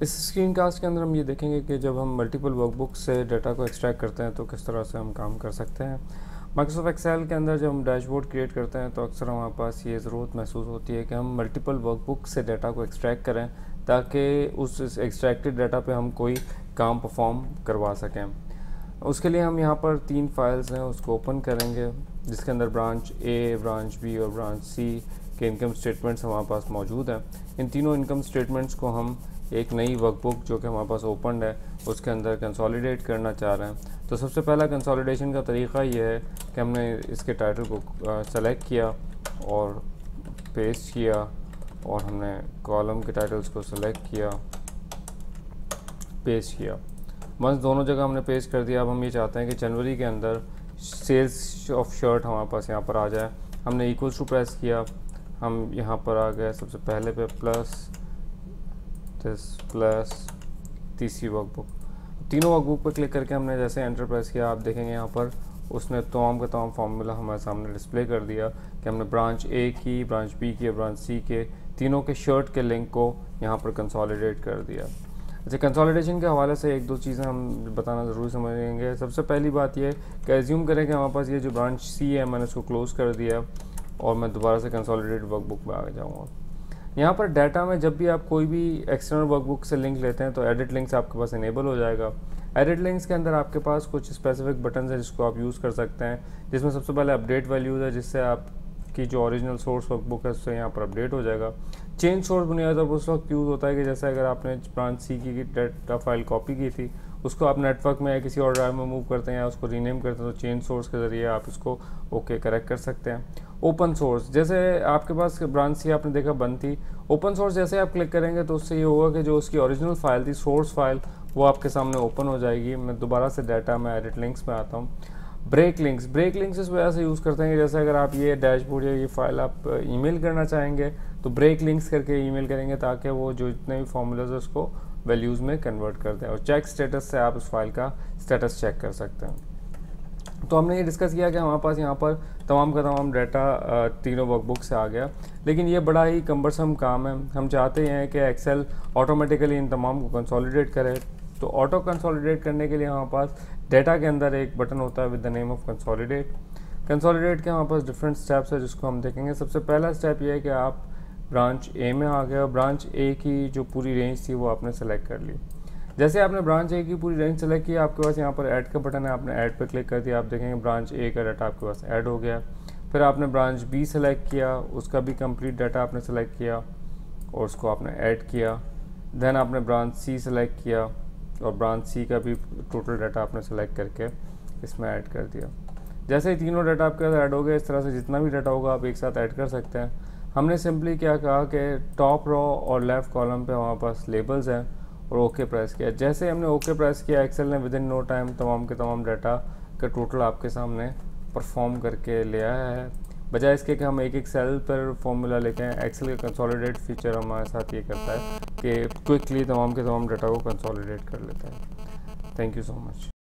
इस screen cast के अंदर हम ये देखेंगे कि जब हम मल्टीपल वर्कबुक से डाटा को एक्सट्रैक्ट करते हैं तो किस तरह से हम काम कर सकते हैं। माइक्रोसॉफ्ट एक्सेल के अंदर जब हम डैशबोर्ड क्रिएट करते हैं तो अक्सर हमारे पास ये ज़रूरत महसूस होती है कि हम मल्टीपल वर्कबुक से डाटा को एक्सट्रैक्ट करें ताकि उस एक्सट्रैक्टेड डाटा पे हम कोई काम परफॉर्म करवा सकें। उसके लिए हम यहाँ पर 3 फाइल्स हैं उसको ओपन करेंगे, जिसके अंदर ब्रांच ए, ब्रांच बी और ब्रांच सी के इनकम स्टेटमेंट्स हमारे पास मौजूद हैं। इन तीनों इनकम स्टेटमेंट्स को हम एक नई वर्कबुक जो कि हमारे पास ओपन है उसके अंदर कंसोलिडेट करना चाह रहे हैं। तो सबसे पहला कंसोलिडेशन का तरीका ये है कि हमने इसके टाइटल को सेलेक्ट किया और पेस्ट किया और हमने कॉलम के टाइटल्स को सेलेक्ट किया, पेस्ट किया। बस दोनों जगह हमने पेस्ट कर दिया। अब हम ये चाहते हैं कि जनवरी के अंदर सेल्स ऑफ शर्ट हमारे पास यहाँ पर आ जाए। हमने इक्वल्स टू प्रेस किया, हम यहाँ पर आ गए सबसे पहले पे प्लस तीसरी वर्कबुक। तीनों वर्कबुक पर क्लिक करके हमने जैसे एंटर प्रेस किया, आप देखेंगे यहाँ पर उसने तमाम का तमाम फार्मूला हमारे सामने डिस्प्ले कर दिया कि हमने ब्रांच ए की, ब्रांच बी की, ब्रांच सी के तीनों के शर्ट के लिंक को यहाँ पर कंसोलिडेट कर दिया। अच्छा, कंसोलिडेशन के हवाले से एक दो चीज़ें हम बताना ज़रूरी समझेंगे। सबसे पहली बात यह कि एज्यूम करें कि हमारे पास ये जो ब्रांच सी है मैंने उसको क्लोज़ कर दिया और मैं दोबारा से कंसोलिडेट वर्कबुक में आ जाऊँगा। यहाँ पर डाटा में जब भी आप कोई भी एक्सटर्नल वर्कबुक से लिंक लेते हैं तो एडिट लिंक्स आपके पास इनेबल हो जाएगा। एडिट लिंक्स के अंदर आपके पास कुछ स्पेसिफिक बटन है जिसको आप यूज़ कर सकते हैं, जिसमें सबसे पहले अपडेट वैल्यूज़ है, जिससे आपकी जो ओरिजिनल सोर्स वर्कबुक है उससे यहाँ पर अपडेट हो जाएगा। चेंज सोर्स बुनियादी तौर पर उस वक्त यूज़ होता है कि जैसे अगर आपने ब्रांच सी की डाटा फाइल कॉपी की थी, उसको आप नेटवर्क में या किसी और ड्राइव में मूव करते हैं या उसको रीनेम करते हैं तो चेंज सोर्स के ज़रिए आप इसको ओके करेक्ट कर सकते हैं। ओपन सोर्स, जैसे आपके पास ब्रांच सी आपने देखा बंद थी, ओपन सोर्स जैसे आप क्लिक करेंगे तो उससे ये होगा कि जो उसकी ओरिजिनल फाइल थी, सोर्स फाइल, वो आपके सामने ओपन हो जाएगी। मैं दोबारा से डाटा में एडिट लिंक्स में आता हूँ। ब्रेक लिंक्स इस वजह से यूज़ करते हैं कि जैसे अगर आप ये डैशबोर्ड या ये फाइल आप ईमेल करना चाहेंगे तो ब्रेक लिंक्स करके ईमेल करेंगे ताकि वो जो जितने भी फॉर्मूलाज है उसको वैल्यूज़ में कन्वर्ट कर दें। और चेक स्टेटस से आप उस फाइल का स्टेटस चेक कर सकते हैं। तो हमने ये डिस्कस किया कि हमारे पास यहाँ पर तमाम का तमाम डाटा तीनों वर्कबुक से आ गया, लेकिन ये बड़ा ही कम्बरसम काम है। हम चाहते हैं कि एक्सेल ऑटोमेटिकली इन तमाम को कंसोलिडेट करे। तो ऑटो कंसोलिडेट करने के लिए हमारे पास डाटा के अंदर एक बटन होता है with the name of consolidate के हमारे पास डिफरेंट स्टेप्स है जिसको हम देखेंगे। सबसे पहला स्टेप ये है कि आप ब्रांच ए में आ गए और ब्रांच ए की जो पूरी रेंज थी वो आपने सेलेक्ट कर ली। जैसे आपने ब्रांच ए की पूरी रेंज सेलेक्ट की, आपके पास यहाँ पर ऐड का बटन है, आपने ऐड पर क्लिक कर दिया, आप देखेंगे ब्रांच ए का डाटा आपके पास ऐड हो गया। फिर आपने ब्रांच बी सेलेक्ट किया, उसका भी कंप्लीट डाटा आपने सेलेक्ट किया और उसको आपने ऐड किया। देन आपने ब्रांच सी सेलेक्ट किया और ब्रांच सी का भी टोटल डाटा आपने सेलेक्ट करके इसमें ऐड कर दिया। जैसे ही तीनों डाटा आपके पास ऐड हो गए, इस तरह से जितना भी डाटा होगा आप एक साथ ऐड कर सकते हैं। हमने सिंपली क्या कहा कि टॉप रो और लेफ़्ट कॉलम पे हमारे पास लेबल्स हैं और ओके प्रेस किया। जैसे हमने ओके प्रेस किया, एक्सेल ने विद इन नो टाइम तमाम के तमाम डाटा का टोटल आपके सामने परफॉर्म करके ले आया है। बजाय इसके कि हम एक एक सेल पर फॉर्मूला लेके हैं, एक्सेल का कंसोलिडेट फीचर हमारे साथ ये करता है कि क्विकली तमाम के तमाम डाटा को कंसोलिडेट कर लेता है। Thank you so much.